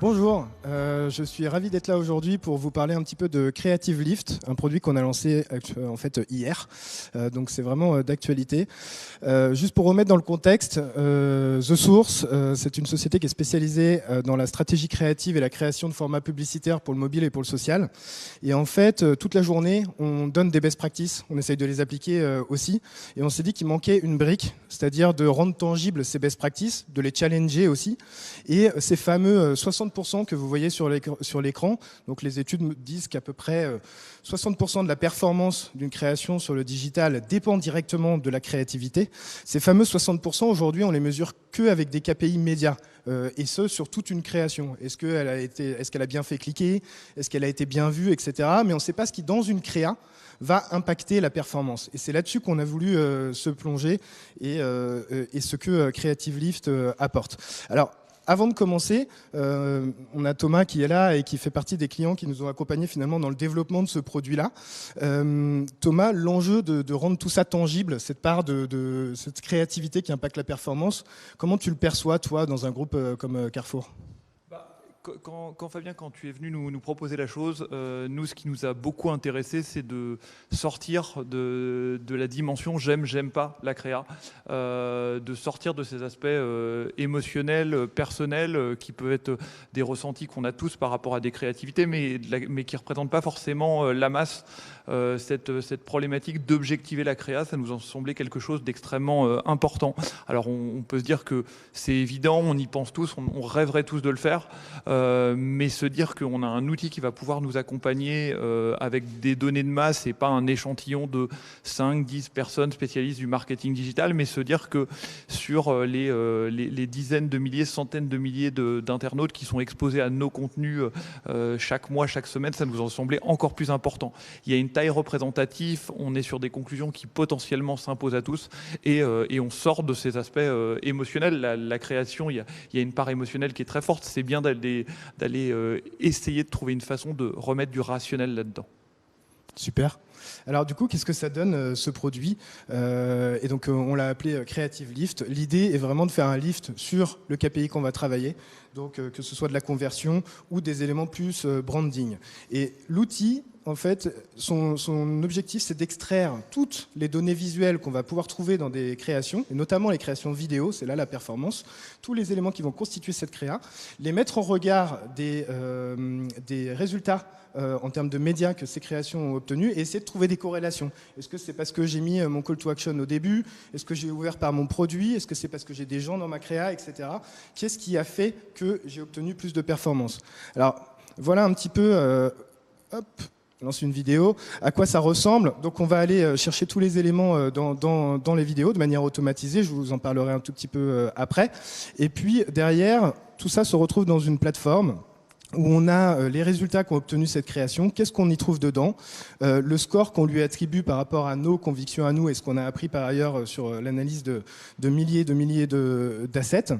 Bonjour, je suis ravi d'être là aujourd'hui pour vous parler un petit peu de Creative Lift, un produit qu'on a lancé en fait hier, donc c'est vraiment d'actualité. Juste pour remettre dans le contexte, The Source, c'est une société qui est spécialisée dans la stratégie créative et la création de formats publicitaires pour le mobile et pour le social. Et en fait, toute la journée, on donne des best practices, on essaye de les appliquer aussi, et on s'est dit qu'il manquait une brique, c'est-à-dire de rendre tangibles ces best practices, de les challenger aussi, et ces fameux 60% que vous voyez sur l'écran. Donc les études disent qu'à peu près 60% de la performance d'une création sur le digital dépend directement de la créativité. Ces fameux 60%, aujourd'hui, on les mesure qu'avec des KPI médias, et ce, sur toute une création. Est-ce qu'elle a bien fait cliquer? Est-ce qu'elle a été bien vue, etc. Mais on ne sait pas ce qui, dans une créa, va impacter la performance. Et c'est là-dessus qu'on a voulu se plonger et ce que Creative Lift apporte. Alors, avant de commencer, on a Thomas qui est là et qui fait partie des clients qui nous ont accompagnés finalement dans le développement de ce produit-là. Thomas, l'enjeu de rendre tout ça tangible, cette part de cette créativité qui impacte la performance, comment tu le perçois, toi, dans un groupe comme Carrefour ? Fabien, quand tu es venu nous proposer la chose, nous, ce qui nous a beaucoup intéressé, c'est de sortir de la dimension j'aime pas la créa, de sortir de ces aspects émotionnels, personnels, qui peuvent être des ressentis qu'on a tous par rapport à des créativités, mais qui ne représentent pas forcément la masse. Cette problématique d'objectiver la créa, ça nous a semblé quelque chose d'extrêmement important. Alors on peut se dire que c'est évident, on y pense tous, on rêverait tous de le faire, mais se dire qu'on a un outil qui va pouvoir nous accompagner avec des données de masse et pas un échantillon de 5-10 personnes spécialistes du marketing digital, mais se dire que sur les dizaines de milliers, centaines de milliers d'internautes qui sont exposés à nos contenus chaque mois, chaque semaine, ça nous a semblé encore plus important. Il y a une taille représentative, on est sur des conclusions qui potentiellement s'imposent à tous et on sort de ces aspects émotionnels. La création, il y a une part émotionnelle qui est très forte. C'est bien d'aller essayer de trouver une façon de remettre du rationnel là-dedans. Super. Alors du coup, qu'est-ce que ça donne ce produit et donc on l'a appelé Creative Lift. L'idée est vraiment de faire un lift sur le KPI qu'on va travailler, donc que ce soit de la conversion ou des éléments plus branding. Et l'outil, en fait, son objectif, c'est d'extraire toutes les données visuelles qu'on va pouvoir trouver dans des créations, et notamment les créations vidéo, c'est là la performance, tous les éléments qui vont constituer cette créa, les mettre en regard des résultats en termes de médias que ces créations ont obtenus et essayer de trouver des corrélations. Est-ce que c'est parce que j'ai mis mon call to action au début? Est-ce que j'ai ouvert par mon produit? Est-ce que c'est parce que j'ai des gens dans ma créa, etc. Qu'est-ce qui a fait que j'ai obtenu plus de performance? Alors, voilà un petit peu... je lance une vidéo, à quoi ça ressemble. Donc on va aller chercher tous les éléments dans les vidéos de manière automatisée, je vous en parlerai un tout petit peu après. Et puis derrière, tout ça se retrouve dans une plateforme où on a les résultats qu'ont obtenu cette création, qu'est-ce qu'on y trouve dedans, le score qu'on lui attribue par rapport à nos convictions à nous et ce qu'on a appris par ailleurs sur l'analyse de milliers d'assets.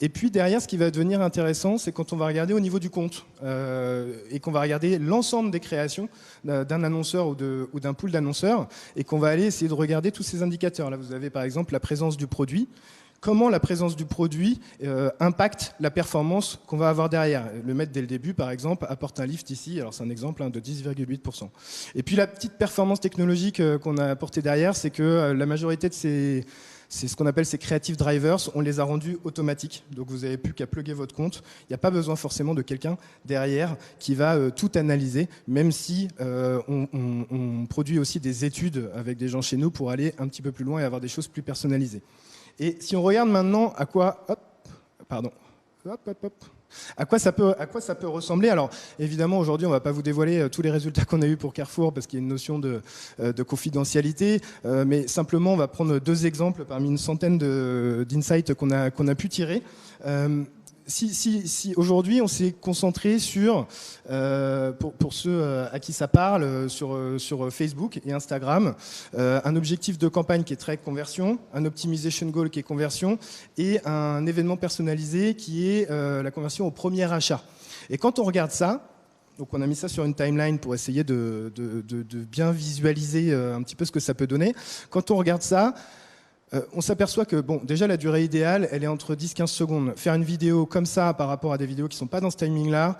Et puis derrière, ce qui va devenir intéressant, c'est quand on va regarder au niveau du compte et qu'on va regarder l'ensemble des créations d'un annonceur ou d'un pool d'annonceurs et qu'on va aller essayer de regarder tous ces indicateurs. Là, vous avez par exemple la présence du produit. Comment la présence du produit impacte la performance qu'on va avoir derrière. Le mettre dès le début, par exemple, apporte un lift ici, alors c'est un exemple de 10,8%. Et puis la petite performance technologique qu'on a apportée derrière, c'est que la majorité de c'est ce qu'on appelle ces creative drivers, on les a rendus automatiques. Donc vous n'avez plus qu'à plugger votre compte. Il n'y a pas besoin forcément de quelqu'un derrière qui va tout analyser, même si on produit aussi des études avec des gens chez nous pour aller un petit peu plus loin et avoir des choses plus personnalisées. Et si on regarde maintenant à quoi ça peut ressembler. Alors évidemment aujourd'hui on ne va pas vous dévoiler tous les résultats qu'on a eu pour Carrefour parce qu'il y a une notion de confidentialité, mais simplement on va prendre deux exemples parmi une centaine d'insights qu'on a pu tirer. Si aujourd'hui on s'est concentré sur, pour ceux à qui ça parle, sur Facebook et Instagram, un objectif de campagne qui est très conversion, un optimization goal qui est conversion et un événement personnalisé qui est la conversion au premier achat. Et quand on regarde ça, donc on a mis ça sur une timeline pour essayer de bien visualiser un petit peu ce que ça peut donner. Quand on regarde ça, On s'aperçoit que, bon, déjà la durée idéale, elle est entre 10-15 secondes. Faire une vidéo comme ça par rapport à des vidéos qui ne sont pas dans ce timing-là,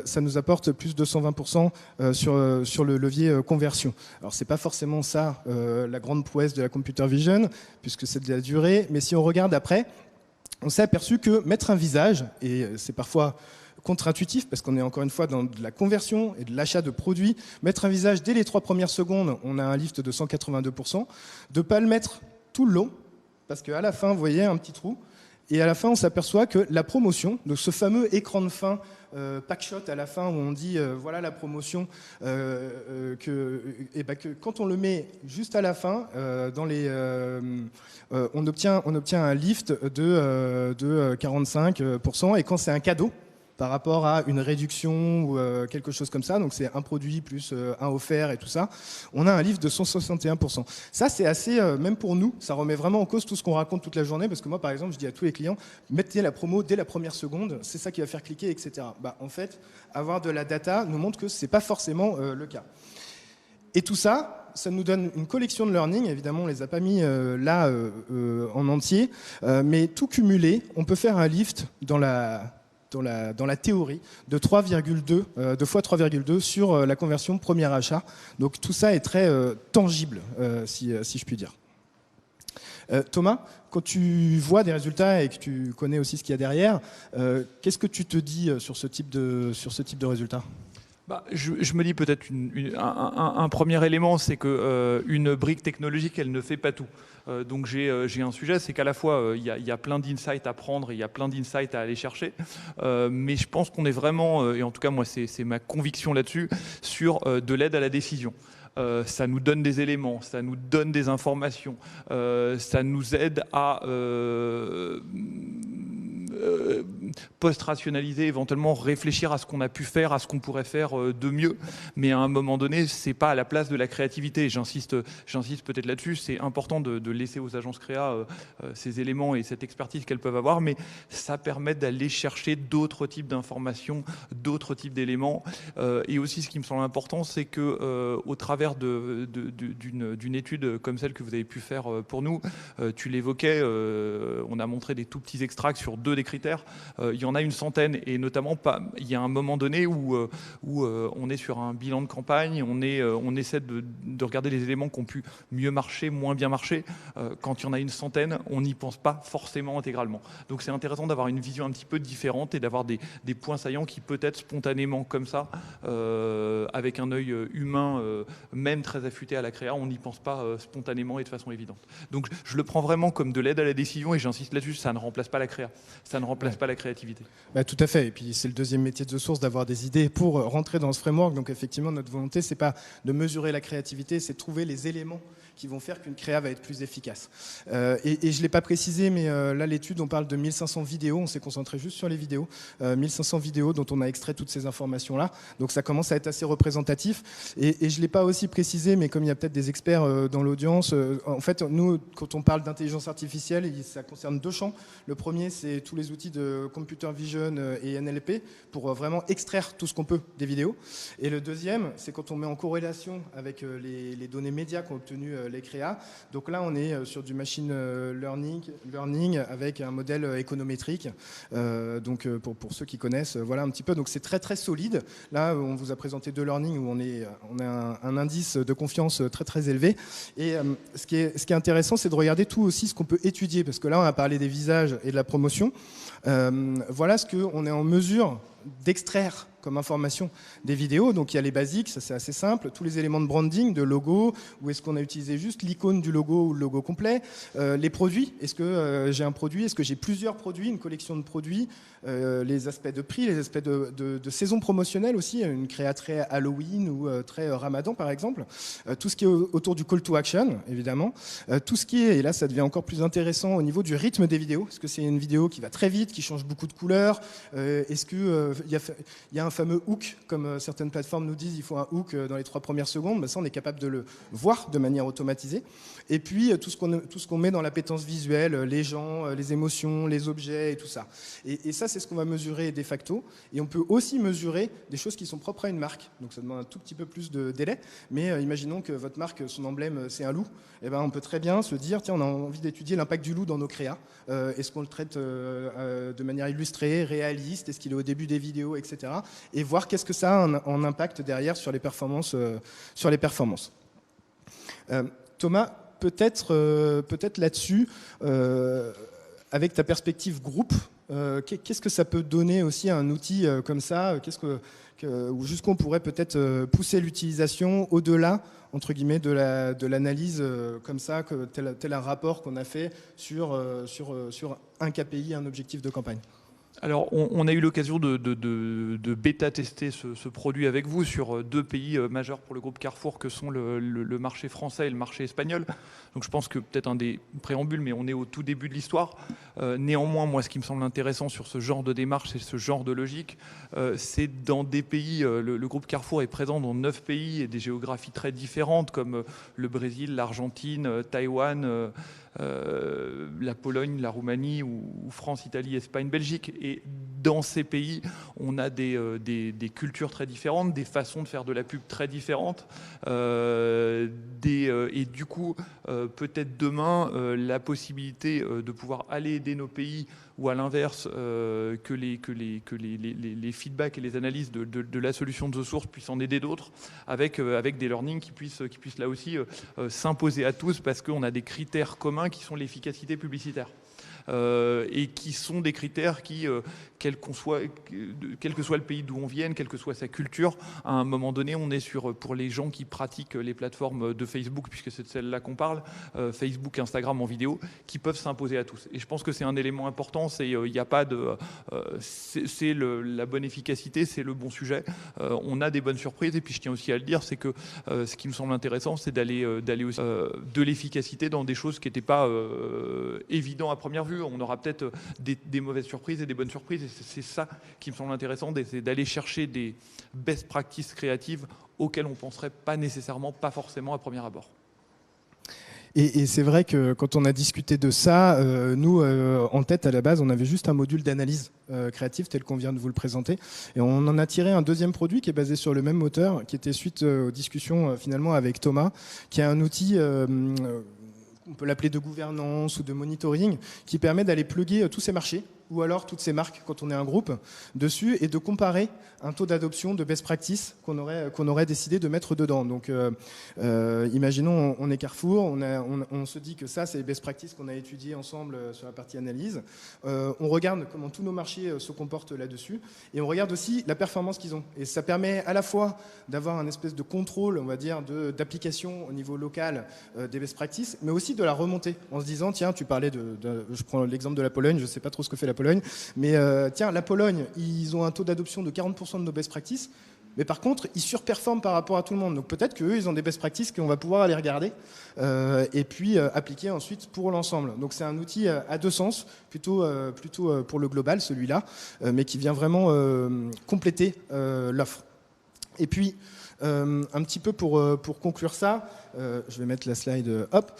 ça nous apporte plus de 120% sur le levier conversion. Alors c'est pas forcément ça la grande prouesse de la computer vision, puisque c'est de la durée, mais si on regarde après, on s'est aperçu que mettre un visage, et c'est parfois contre-intuitif, parce qu'on est encore une fois dans de la conversion et de l'achat de produits, mettre un visage dès les 3 premières secondes, on a un lift de 182%, de ne pas le mettre tout le long, parce qu'à la fin, vous voyez un petit trou, et à la fin, on s'aperçoit que la promotion, donc ce fameux écran de fin, pack shot à la fin, où on dit voilà la promotion, que quand on le met juste à la fin, on obtient un lift de 45%, et quand c'est un cadeau, par rapport à une réduction ou quelque chose comme ça, donc c'est un produit plus un offert et tout ça, on a un lift de 161%. Ça, c'est assez, même pour nous, ça remet vraiment en cause tout ce qu'on raconte toute la journée, parce que moi, par exemple, je dis à tous les clients, mettez la promo dès la première seconde, c'est ça qui va faire cliquer, etc. En fait, avoir de la data nous montre que ce n'est pas forcément le cas. Et tout ça, ça nous donne une collection de learning, évidemment, on ne les a pas mis là en entier, mais tout cumulé, on peut faire un lift dans la théorie de 3,2 de fois 3,2 sur la conversion premier achat. Donc tout ça est très tangible, si je puis dire. Thomas, quand tu vois des résultats et que tu connais aussi ce qu'il y a derrière, qu'est-ce que tu te dis sur ce type de résultats ? Je me dis peut-être un premier élément, c'est qu'une brique technologique, elle ne fait pas tout. Donc j'ai un sujet, c'est qu'à la fois, il y a plein d'insights à prendre, il y a plein d'insights à aller chercher, mais je pense qu'on est vraiment, et en tout cas moi c'est ma conviction là-dessus, sur de l'aide à la décision. Ça nous donne des éléments, ça nous donne des informations, ça nous aide à post-rationaliser, éventuellement réfléchir à ce qu'on a pu faire, à ce qu'on pourrait faire de mieux. Mais à un moment donné, c'est pas à la place de la créativité. J'insiste peut-être là-dessus. C'est important de laisser aux agences créa ces éléments et cette expertise qu'elles peuvent avoir, mais ça permet d'aller chercher d'autres types d'informations, d'autres types d'éléments. Et aussi, ce qui me semble important, c'est que au travers d'une étude comme celle que vous avez pu faire pour nous, tu l'évoquais, on a montré des tout petits extracts sur 2 des critères. Il y en a une centaine, et notamment il y a un moment donné où on est sur un bilan de campagne, on essaie de regarder les éléments qui ont pu mieux marcher, moins bien marcher. Quand il y en a une centaine, on n'y pense pas forcément intégralement. Donc c'est intéressant d'avoir une vision un petit peu différente et d'avoir des points saillants qui peut-être spontanément comme ça, avec un œil humain, même très affûté à la créa, on n'y pense pas spontanément et de façon évidente. Donc je le prends vraiment comme de l'aide à la décision, et j'insiste là-dessus, ça ne remplace pas la créa. Ça ne remplace pas la créativité. Tout à fait. Et puis c'est le deuxième métier de The Source, d'avoir des idées pour rentrer dans ce framework. Donc effectivement, notre volonté, c'est pas de mesurer la créativité, c'est de trouver les éléments qui vont faire qu'une créa va être plus efficace. Et je ne l'ai pas précisé, mais là, l'étude, on parle de 1500 vidéos. On s'est concentré juste sur les vidéos. 1500 vidéos dont on a extrait toutes ces informations-là. Donc ça commence à être assez représentatif. Et je ne l'ai pas aussi précisé, mais comme il y a peut-être des experts dans l'audience, en fait, nous, quand on parle d'intelligence artificielle, ça concerne 2 champs. Le premier, c'est tous les outils de computer vision et NLP pour vraiment extraire tout ce qu'on peut des vidéos. Et le deuxième, c'est quand on met en corrélation avec les données médias qu'ont obtenues les créas. Donc là, on est sur du machine learning avec un modèle économétrique. Donc pour ceux qui connaissent, voilà un petit peu. Donc c'est très très solide. Là, on vous a présenté 2 learning où on a un indice de confiance très très élevé. Et ce qui est intéressant, c'est de regarder tout aussi ce qu'on peut étudier, parce que là, on a parlé des visages et de la promotion. Voilà ce qu'on est en mesure d'extraire comme information des vidéos. Donc il y a les basiques, ça c'est assez simple, tous les éléments de branding, de logo, ou est-ce qu'on a utilisé juste l'icône du logo ou le logo complet, les produits, est-ce que j'ai un produit, est-ce que j'ai plusieurs produits, une collection de produits, les aspects de prix, les aspects de saison promotionnelle aussi, une créa très Halloween ou très Ramadan par exemple, tout ce qui est autour du call to action évidemment, tout ce qui est, et là ça devient encore plus intéressant au niveau du rythme des vidéos, est-ce que c'est une vidéo qui va très vite, qui change beaucoup de couleurs, est-ce que il y a un fameux hook, comme certaines plateformes nous disent, il faut un hook dans les 3 premières secondes. Ben ça, on est capable de le voir de manière automatisée. Et puis, tout ce qu'on met dans l'appétence visuelle, les gens, les émotions, les objets et tout ça. Et ça, c'est ce qu'on va mesurer de facto. Et on peut aussi mesurer des choses qui sont propres à une marque. Donc, ça demande un tout petit peu plus de délai. Mais imaginons que votre marque, son emblème, c'est un loup. Eh ben, on peut très bien se dire, tiens, on a envie d'étudier l'impact du loup dans nos créas. Est-ce qu'on le traite de manière illustrée, réaliste? Est-ce qu'il est au début des vidéos, etc. Et voir qu'est-ce que ça a en impact derrière sur les performances. Thomas, peut-être là-dessus, avec ta perspective groupe, qu'est-ce que ça peut donner aussi à un outil comme ça? Jusqu'où on pourrait peut-être pousser l'utilisation au-delà, entre guillemets, de l'analyse comme ça, tel un rapport qu'on a fait sur un KPI, un objectif de campagne? Alors, on a eu l'occasion de bêta-tester ce produit avec vous sur 2 pays majeurs pour le groupe Carrefour, que sont le marché français et le marché espagnol. Donc je pense que peut-être un des préambules, mais on est au tout début de l'histoire. Néanmoins, moi, ce qui me semble intéressant sur ce genre de démarche et ce genre de logique, c'est dans des pays, le groupe Carrefour est présent dans 9 pays et des géographies très différentes, comme le Brésil, l'Argentine, Taïwan, la Pologne, la Roumanie, ou France, Italie, Espagne, Belgique. Et dans ces pays, on a des cultures très différentes, des façons de faire de la pub très différentes. Et du coup, peut-être demain, la possibilité de pouvoir aller aider nos pays, ou à l'inverse, que les feedbacks et les analyses de la solution de The Source puissent en aider d'autres, avec des learnings qui puissent là aussi s'imposer à tous, parce qu'on a des critères communs qui sont l'efficacité publicitaire. Et qui sont des critères qui, quel que soit le pays d'où on vienne, quelle que soit sa culture, à un moment donné, on est pour les gens qui pratiquent les plateformes de Facebook, puisque c'est de celle-là qu'on parle, Facebook, Instagram en vidéo, qui peuvent s'imposer à tous. Et je pense que c'est un élément important, il n'y a pas de... c'est la bonne efficacité, c'est le bon sujet. On a des bonnes surprises, et puis je tiens aussi à le dire, c'est que ce qui me semble intéressant, c'est d'aller aussi de l'efficacité dans des choses qui n'étaient pas évidentes à première vue. On aura peut-être des mauvaises surprises et des bonnes surprises, et c'est ça qui me semble intéressant, c'est d'aller chercher des best practices créatives auxquelles on ne penserait pas forcément à premier abord. Et c'est vrai que quand on a discuté de ça, nous, en tête, à la base, on avait juste un module d'analyse créative tel qu'on vient de vous le présenter. Et on en a tiré un deuxième produit qui est basé sur le même moteur, qui était suite aux discussions finalement avec Thomas, qui est un outil... on peut l'appeler de gouvernance ou de monitoring, qui permet d'aller plugger tous ces marchés ou alors toutes ces marques quand on est un groupe dessus et de comparer un taux d'adoption de best practice qu'on aurait décidé de mettre dedans. Donc imaginons on est Carrefour, on se dit que ça c'est les best practices qu'on a étudiées ensemble sur la partie analyse. On regarde comment tous nos marchés se comportent là-dessus et on regarde aussi la performance qu'ils ont. Et ça permet à la fois d'avoir un espèce de contrôle, on va dire, d'application au niveau local des best practices, mais aussi de la remonter en se disant, tiens, tu parlais je prends l'exemple de la Pologne, je ne sais pas trop ce que fait la Pologne, mais tiens, la Pologne, ils ont un taux d'adoption de 40% de nos best practices, mais par contre, ils surperforment par rapport à tout le monde. Donc peut-être qu'eux, ils ont des best practices qu'on va pouvoir aller regarder et puis appliquer ensuite pour l'ensemble. Donc c'est un outil à 2 sens, plutôt pour le global, celui-là, mais qui vient vraiment compléter l'offre. Et puis, un petit peu pour conclure ça, je vais mettre la slide, hop.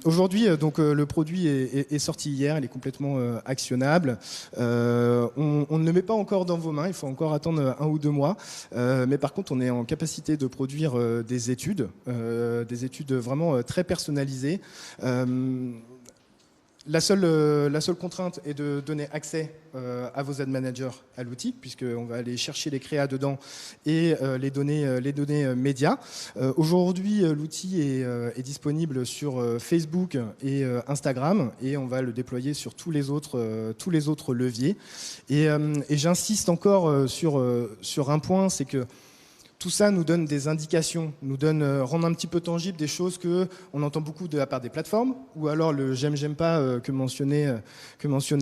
Aujourd'hui, donc le produit est sorti hier, il est complètement actionnable. On ne le met pas encore dans vos mains, il faut encore attendre 1 ou 2 mois. Mais par contre, on est en capacité de produire des études vraiment très personnalisées. La seule contrainte est de donner accès à vos ad managers à l'outil, puisqu'on va aller chercher les créas dedans et les données médias. Aujourd'hui, l'outil est disponible sur Facebook et Instagram, et on va le déployer sur tous les autres leviers. Et j'insiste encore sur un point, c'est que tout ça nous donne des indications, rend un petit peu tangible des choses qu'on entend beaucoup de la part des plateformes, ou alors le j'aime pas que mentionnait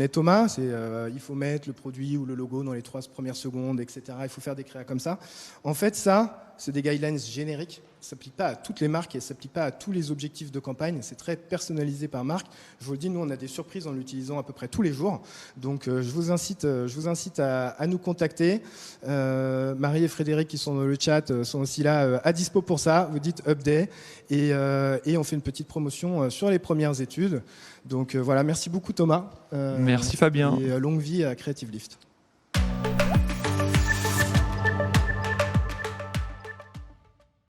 Thomas, c'est il faut mettre le produit ou le logo dans les 3 premières secondes, etc. Il faut faire des créas comme ça. En fait, ça, c'est des guidelines génériques. Ça ne s'applique pas à toutes les marques et ça ne s'applique pas à tous les objectifs de campagne. C'est très personnalisé par marque. Je vous le dis, nous, on a des surprises en l'utilisant à peu près tous les jours. Donc, je vous incite à nous contacter. Marie et Frédéric, qui sont dans le chat, sont aussi là à dispo pour ça. Vous dites update et on fait une petite promotion sur les premières études. Donc, voilà, merci beaucoup Thomas. Merci Fabien. Et longue vie à Creative Lift.